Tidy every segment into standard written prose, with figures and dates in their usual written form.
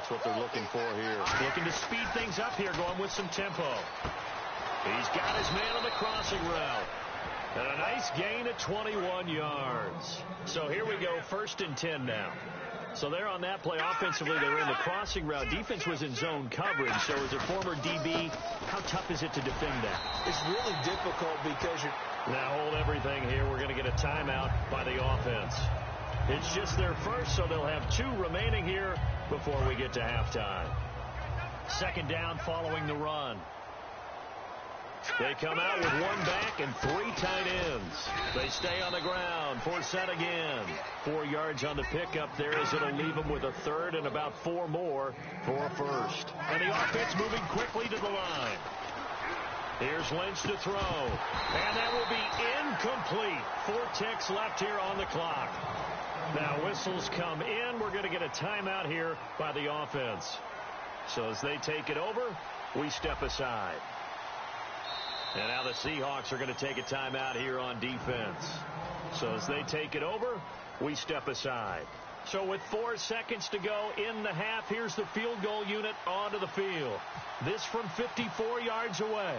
That's what they're looking for here. Looking to speed things up here, going with some tempo. He's got his man on the crossing route. And a nice gain of 21 yards. So here we go, 1st and 10 now. So they're on that play. Offensively, they were in the crossing route. Defense was in zone coverage. So as a former DB, how tough is it to defend that? It's really difficult because you're... Now hold everything here. We're going to get a timeout by the offense. It's just their first, so they'll have 2 remaining here before we get to halftime. 2nd down following the run. They come out with 1 back and 3 tight ends. They stay on the ground. 4 set again. 4 yards on the pickup there as it'll leave them with a 3rd and about 4 more for a 1st. And the offense moving quickly to the line. Here's Lynch to throw. And that will be incomplete. 4 ticks left here on the clock. Now whistles come in. We're going to get a timeout here by the offense. So as they take it over, we step aside. And now the Seahawks are going to take a timeout here on defense. So as they take it over, we step aside. So with 4 seconds to go in the half, here's the field goal unit onto the field. This from 54 yards away.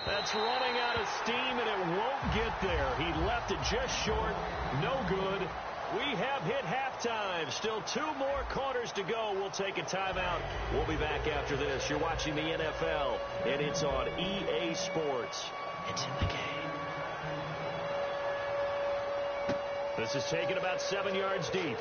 That's running out of steam, and it won't get there. He left it just short. No good. We have hit halftime. Still 2 more quarters to go. We'll take a timeout. We'll be back after this. You're watching the NFL, and it's on EA Sports. It's in the game. This is taken about 7 yards deep.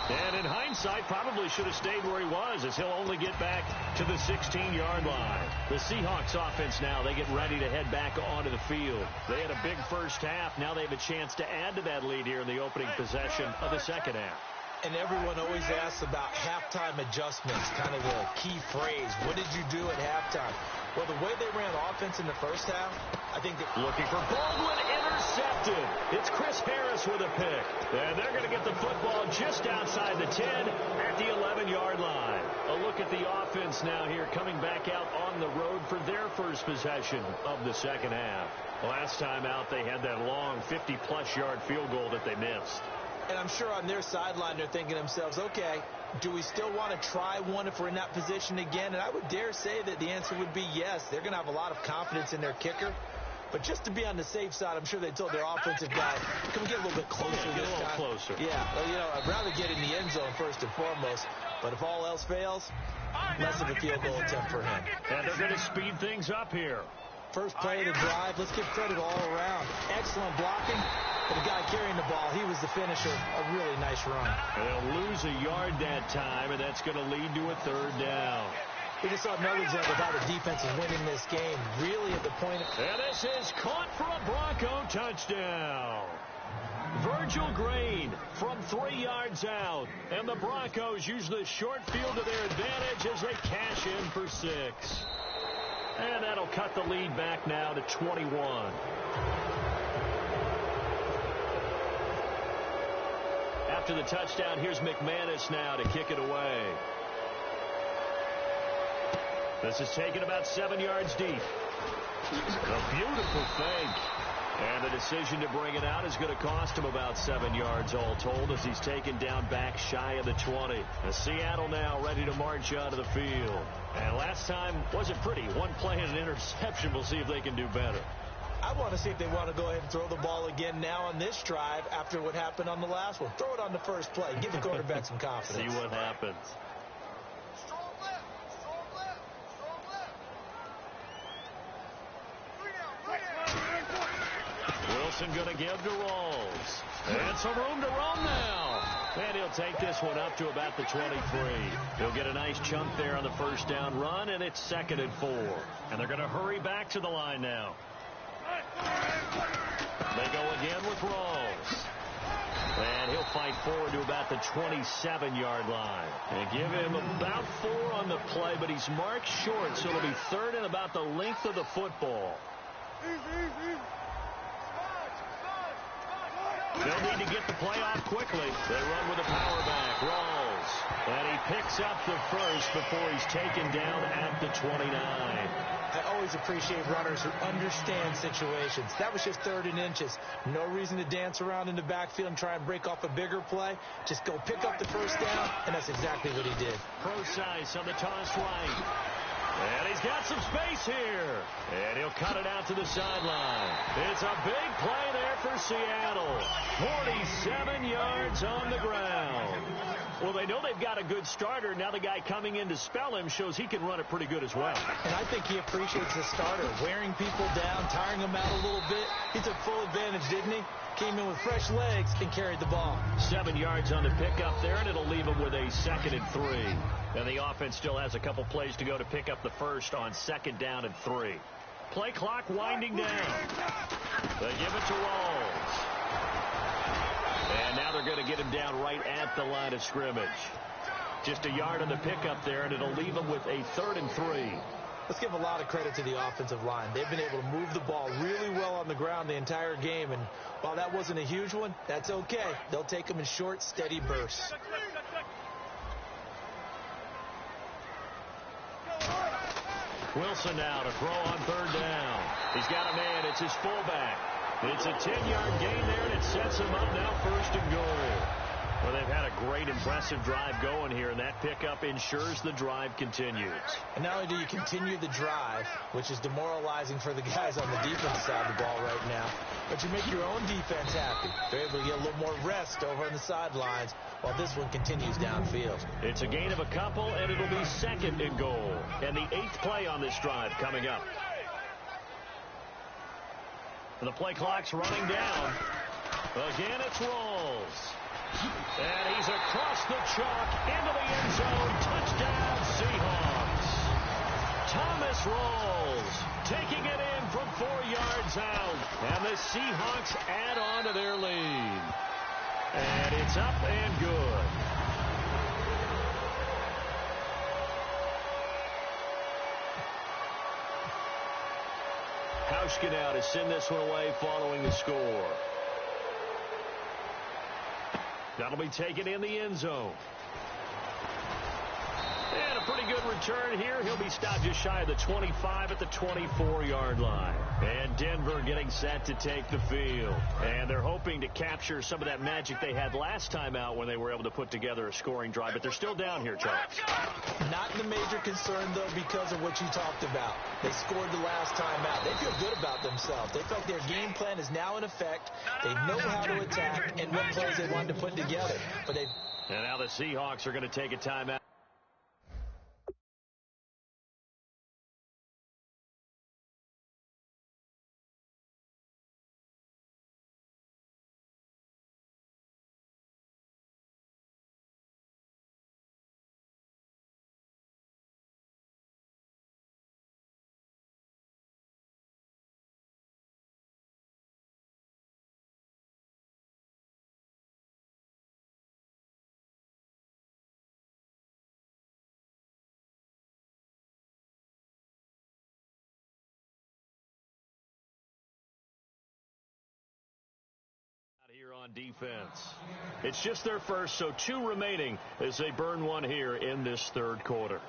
And in hindsight, probably should have stayed where he was, as he'll only get back to the 16-yard line. The Seahawks offense now, they get ready to head back onto the field. They had a big first half. Now they have a chance to add to that lead here in the opening possession of the second half. And everyone always asks about halftime adjustments, kind of the key phrase. What did you do at halftime? Well, the way they ran offense in the first half, I think that... Looking for Baldwin, intercepted. It's Chris Harris with a pick. And they're going to get the football just outside the 10 at the 11-yard line. A look at the offense now here, coming back out on the road for their first possession of the second half. Last time out, they had that long 50-plus yard field goal that they missed. And I'm sure on their sideline they're thinking to themselves, okay, do we still want to try one if we're in that position again? And I would dare say that the answer would be yes. They're going to have a lot of confidence in their kicker. But just to be on the safe side, I'm sure they told their offensive guy, can we get a little bit closer this time? Get a little closer. Yeah, well, you know, I'd rather get in the end zone first and foremost. But if all else fails, less of a field goal attempt for him. And they're going to speed things up here. First play of the drive, let's give credit all around. Excellent blocking. For the guy carrying the ball, he was the finisher. A really nice run. And they'll lose a yard that time, and that's going to lead to a 3rd down. We just saw another example of how the defense is winning this game. Really at the point of... And this is caught for a Bronco touchdown. Virgil Green from 3 yards out. And the Broncos use the short field to their advantage as they cash in for 6. And that'll cut the lead back now to 21. After the touchdown, here's McManus now to kick it away. This is taken about 7 yards deep. A beautiful fake. And the decision to bring it out is going to cost him about 7 yards all told as he's taken down back shy of the 20. And Seattle now ready to march out of the field. And last time wasn't pretty. 1 play and an interception. We'll see if they can do better. I want to see if they want to go ahead and throw the ball again now on this drive after what happened on the last one. Throw it on the first play. Give the quarterback some confidence. See what happens. Wilson going to give to Rawls. And some room to roam now. And he'll take this one up to about the 23. He'll get a nice chunk there on the first down run, and it's 2nd and 4. And they're going to hurry back to the line now. They go again with Rawls. And he'll fight forward to about the 27-yard line. And give him about 4 on the play, but he's marked short, so it'll be 3rd and about the length of the football. They'll need to get the play off quickly. They run with a power back. Rawls. And he picks up the first before he's taken down at the 29. I always appreciate runners who understand situations. That was just 3rd and inches. No reason to dance around in the backfield and try and break off a bigger play. Just go pick up the first down, and that's exactly what he did. Procise on the toss right. And he's got some space here. And he'll cut it out to the sideline. It's a big play there for Seattle. 47 yards on the ground. Well, they know they've got a good starter. Now the guy coming in to spell him shows he can run it pretty good as well. And I think he appreciates the starter, wearing people down, tiring them out a little bit. He took full advantage, didn't he? Came in with fresh legs and carried the ball. 7 yards on the pickup there, and it'll leave him with a 2nd and 3. And the offense still has a couple plays to go to pick up the first on 2nd down and 3. Play clock winding down. They give it to Rawls. And now they're going to get him down right at the line of scrimmage. Just a yard on the pickup there, and it'll leave him with a 3rd and 3. Let's give a lot of credit to the offensive line. They've been able to move the ball really well on the ground the entire game, and while that wasn't a huge one, that's okay. They'll take them in short, steady bursts. Wilson now to throw on 3rd down. He's got a man. It's his fullback. It's a 10-yard gain there, and it sets him up now 1st and goal. Well, they've had a great, impressive drive going here, and that pickup ensures the drive continues. And not only do you continue the drive, which is demoralizing for the guys on the defense side of the ball right now, but you make your own defense happy. They're able to get a little more rest over on the sidelines while this one continues downfield. It's a gain of a couple, and it'll be 2nd and goal. And the 8th play on this drive coming up. The play clock's running down. Again, it's Rawls. And he's across the chalk into the end zone. Touchdown, Seahawks. Thomas Rawls taking it in from 4 yards out. And the Seahawks add on to their lead. And it's up and good. Hauschka now to send this one away following the score. That'll be taken in the end zone. And a pretty good return here. He'll be stopped just shy of the 25 at the 24-yard line. And Denver getting set to take the field. And they're hoping to capture some of that magic they had last time out when they were able to put together a scoring drive. But they're still down here, Charles. Not the major concern, though, because of what you talked about. They scored the last time out. They feel good about themselves. They feel like their game plan is now in effect. They know how to attack and what plays they wanted to put together. And now the Seahawks are going to take a timeout. Here on defense. It's just their first, so 2 remaining as they burn one here in this 3rd quarter.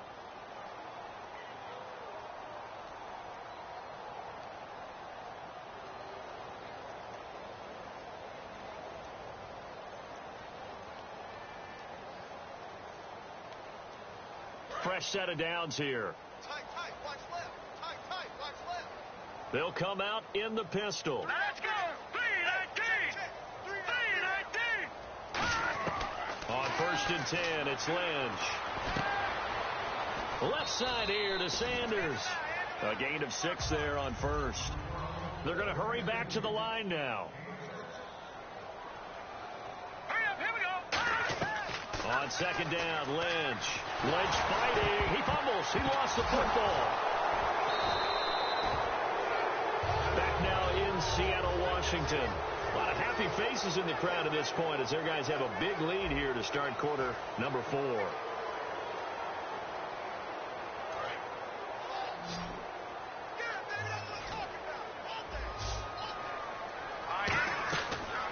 Fresh set of downs here. Tight, watch left. Tight, watch left. They'll come out in the pistol. Let's go. 3-19. On 1st and 10, it's Lynch. Left side here to Sanders. A gain of 6 there on 1st. They're going to hurry back to the line now. Hurry up, here we go. On 2nd down, Lynch. Lynch fighting. He fumbles. He lost the football. Back now in Seattle, Washington. A lot of happy faces in the crowd at this point as their guys have a big lead here to start quarter number 4.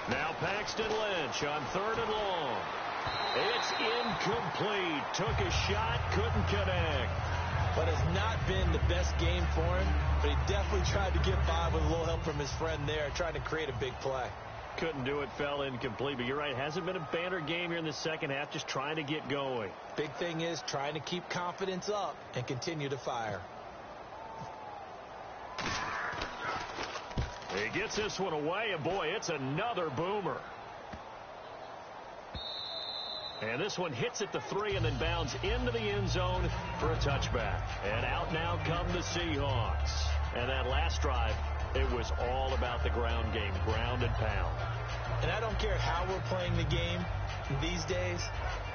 Now Paxton Lynch on 3rd and long. It's incomplete. Took a shot, couldn't connect. But it's not been the best game for him, but he definitely tried to get by with a little help from his friend there, trying to create a big play. Couldn't do it, fell incomplete. But you're right, hasn't been a banner game here in the second half, just trying to get going. Big thing is trying to keep confidence up and continue to fire. He gets this one away, and boy, it's another boomer. And this one hits at the 3 and then bounds into the end zone for a touchback. And out now come the Seahawks. And that last drive, it was all about the ground game, ground and pound. And I don't care how we're playing the game these days,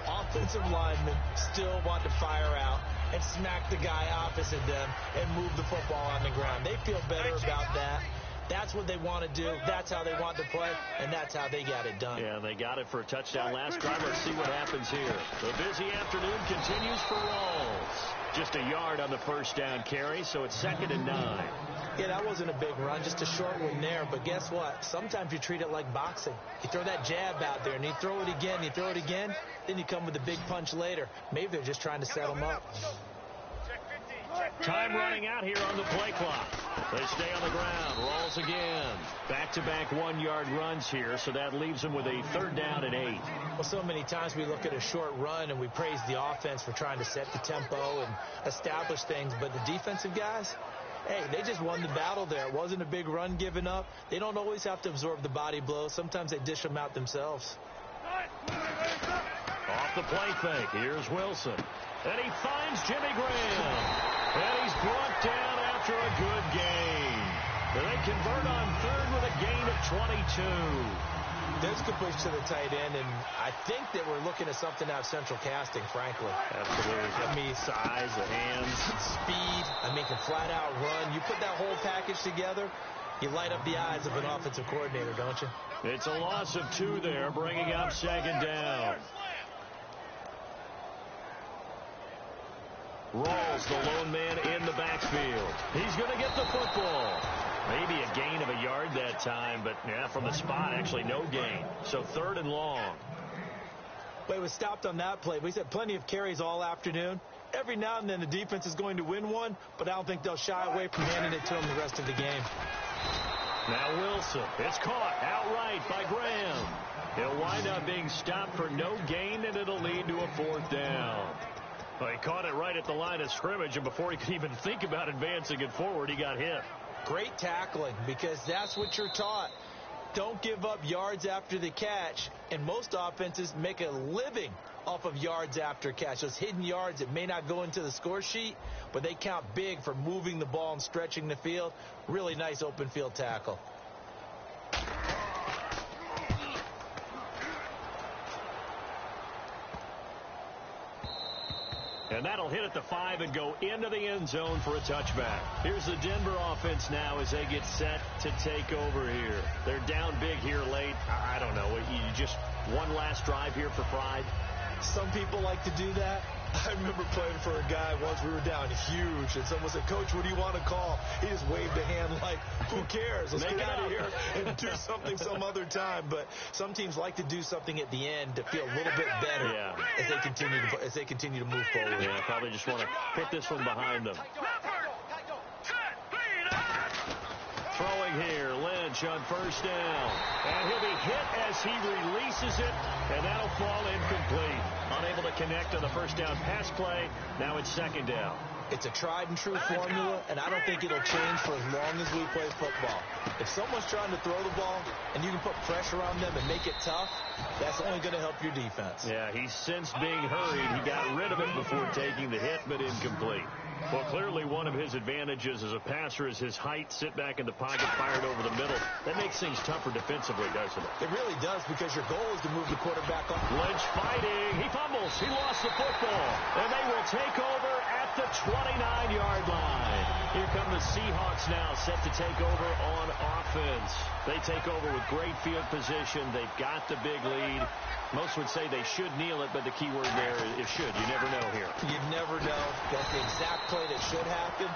offensive linemen still want to fire out and smack the guy opposite them and move the football on the ground. They feel better about that. That's what they want to do. That's how they want to play, and that's how they got it done. Yeah, they got it for a touchdown last drive. Let's see what happens here. The busy afternoon continues for Rawls. Just a yard on the first down carry, so it's 2nd and 9. Yeah, that wasn't a big run, just a short one there. But guess what? Sometimes you treat it like boxing. You throw that jab out there, and you throw it again, you throw it again, then you come with a big punch later. Maybe they're just trying to set them up. Time running out here on the play clock. They stay on the ground. Rawls again. Back-to-back 1-yard runs here, so that leaves them with a 3rd down and 8. Well, so many times we look at a short run and we praise the offense for trying to set the tempo and establish things, but the defensive guys, hey, they just won the battle there. It wasn't a big run given up. They don't always have to absorb the body blows. Sometimes they dish them out themselves. Off the play fake, here's Wilson. And he finds Jimmy Graham. And he's brought down after a good game. They convert on 3rd with a gain of 22. There's completion to the tight end, and I think that we're looking at something out of Central Casting, frankly. Absolutely. I mean, size, the hands. Speed. I mean, can flat out run. You put that whole package together, you light up the eyes of an offensive coordinator, don't you? It's a loss of 2 there, bringing up 2nd down. Rawls, the lone man in the backfield. He's going to get the football. Maybe a gain of a yard that time, but yeah, from the spot, actually no gain. So 3rd and long. Well, it was stopped on that play. We had plenty of carries all afternoon. Every now and then the defense is going to win one, but I don't think they'll shy away from handing it to them the rest of the game. Now Wilson. It's caught outright by Graham. He'll wind up being stopped for no gain, and it'll lead to a 4th down. Well, he caught it right at the line of scrimmage, and before he could even think about advancing it forward, he got hit. Great tackling, because that's what you're taught. Don't give up yards after the catch, and most offenses make a living off of yards after catch. Those hidden yards that may not go into the score sheet, but they count big for moving the ball and stretching the field. Really nice open field tackle. And that'll hit at the 5 and go into the end zone for a touchback. Here's the Denver offense now as they get set to take over here. They're down big here late. I don't know. You just one last drive here for pride? Some people like to do that. I remember playing for a guy once. We were down huge, and someone said, "Coach, what do you want to call?" He just waved a hand like, "Who cares? Let's get out of here and do something some other time." But some teams like to do something at the end to feel a little bit better as they continue to move forward. Yeah, probably just want to put this one behind them. Throwing here, Lynch on 1st down. And he'll be hit as he releases it, and that'll fall incomplete. Unable to connect on the 1st down pass play. Now it's 2nd down. It's a tried and true formula, and I don't think it'll change for as long as we play football. If someone's trying to throw the ball and you can put pressure on them and make it tough, that's only going to help your defense. Yeah, he's sensed being hurried. He got rid of it before taking the hit, but incomplete. Well, clearly one of his advantages as a passer is his height. Sit back in the pocket, fired over the middle. That makes things tougher defensively, doesn't it? It really does, because your goal is to move the quarterback up. Lynch fighting. He fumbles. He lost the football. And they will take over at the 29-yard line. Here come the Seahawks now, set to take over on offense. They take over with great field position. They've got the big lead. Most would say they should kneel it, but the key word there is should. You never know here. You never know. That's the exact play that should happen.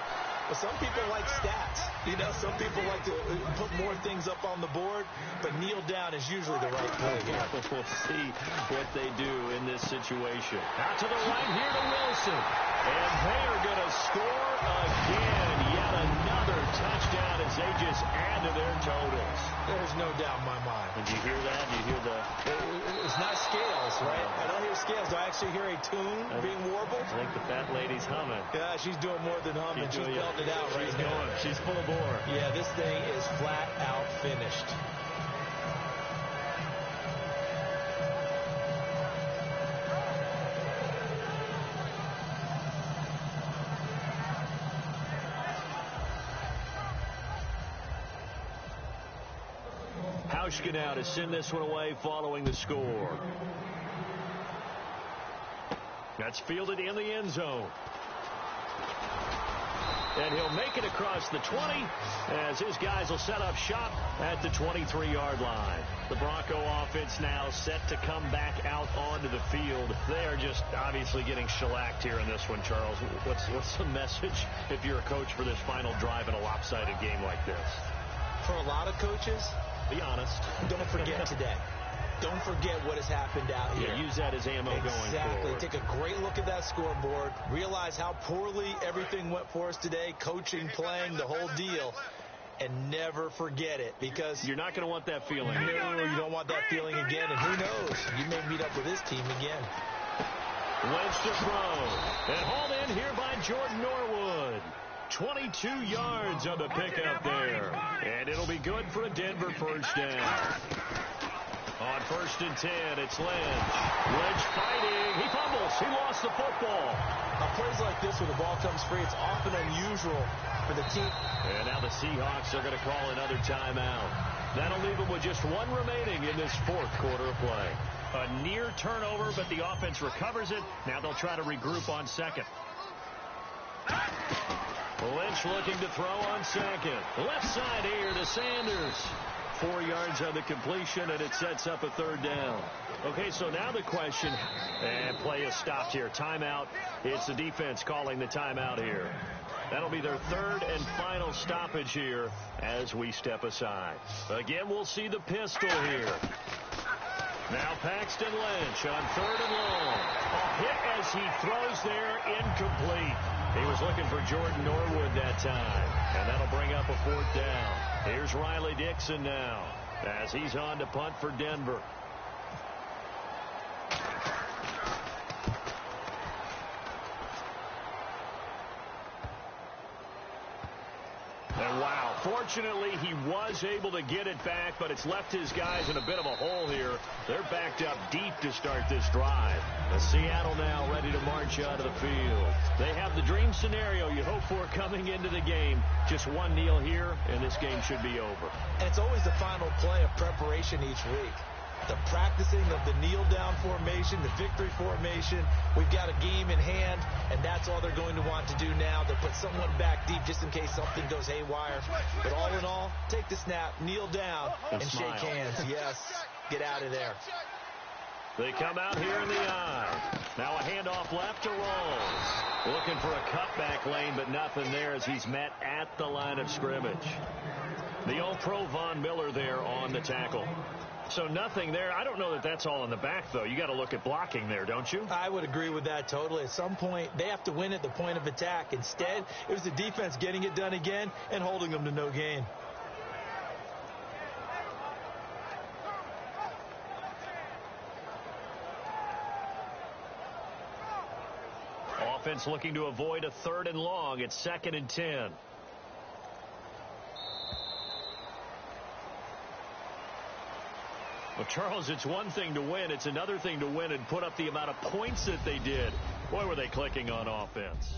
Well, some people like stats. You know, some people like to put more things up on the board, but kneel down is usually the right play here. We'll see what they do in this situation. Out to the right here to Wilson. And they are going to score again. Yet another touchdown as they just add to their totals. There's no doubt in my mind. Did you hear that? You hear the... It's not scales, right? I don't hear scales. Do I actually hear a tune being warbled? I think the fat lady's humming. Yeah, she's doing more than humming. She's belting it out right now. She's full bore. Yeah, this thing is flat out finished. Hauschka now to send this one away following the score. That's fielded in the end zone. And he'll make it across the 20 as his guys will set up shop at the 23-yard line. The Bronco offense now set to come back out onto the field. They are just obviously getting shellacked here in this one, Charles. What's the message if you're a coach for this final drive in a lopsided game like this? For a lot of coaches, be honest. Don't forget today. Don't forget what has happened out here. Yeah, use that as ammo going forward. Exactly. Take a great look at that scoreboard. Realize how poorly everything went for us today. Coaching, playing, the whole deal. And never forget it, because you're not going to want that feeling. No, you don't want that feeling again. And who knows? You may meet up with this team again. Lynch to throw. And hauled in here by Jordan Norwood. 22 yards on the pickup there. And it'll be good for a Denver first down. On 1st and 10, it's Lynch. Lynch fighting. He fumbles. He lost the football. Plays like this where the ball comes free, it's often unusual for the team. And now the Seahawks are going to call another timeout. That'll leave them with just one remaining in this fourth quarter of play. A near turnover, but the offense recovers it. Now they'll try to regroup on second. Lynch looking to throw on second. Left side here to Sanders. 4 yards on the completion, and it sets up a third down. Okay, so now the question, and play is stopped here. Timeout. It's the defense calling the timeout here. That'll be their third and final stoppage here as we step aside. Again, we'll see the pistol here. Now Paxton Lynch on 3rd and long. A hit as he throws there, incomplete. He was looking for Jordan Norwood that time, and that'll bring up a 4th down. Here's Riley Dixon now as he's on to punt for Denver. And wow, fortunately he was able to get it back, but it's left his guys in a bit of a hole here. They're backed up deep to start this drive. And Seattle now ready to march out of the field. They have the dream scenario you hope for coming into the game. Just one kneel here, and this game should be over. And it's always the final play of preparation each week. The practicing of the kneel-down formation, the victory formation. We've got a game in hand, and that's all they're going to want to do now. They'll put someone back deep just in case something goes haywire. But all in all, take the snap, kneel down, and shake hands. Yes, get out of there. They come out here in the eye. Now a handoff left to Rawls. Looking for a cutback lane, but nothing there as he's met at the line of scrimmage. The All-Pro Von Miller there on the tackle. So nothing there. I don't know that that's all in the back, though. You got to look at blocking there, don't you? I would agree with that totally. At some point, they have to win at the point of attack. Instead, it was the defense getting it done again and holding them to no gain. Offense looking to avoid a 3rd and long. It's 2nd and 10. Well, Charles, it's one thing to win. It's another thing to win and put up the amount of points that they did. Boy, were they clicking on offense.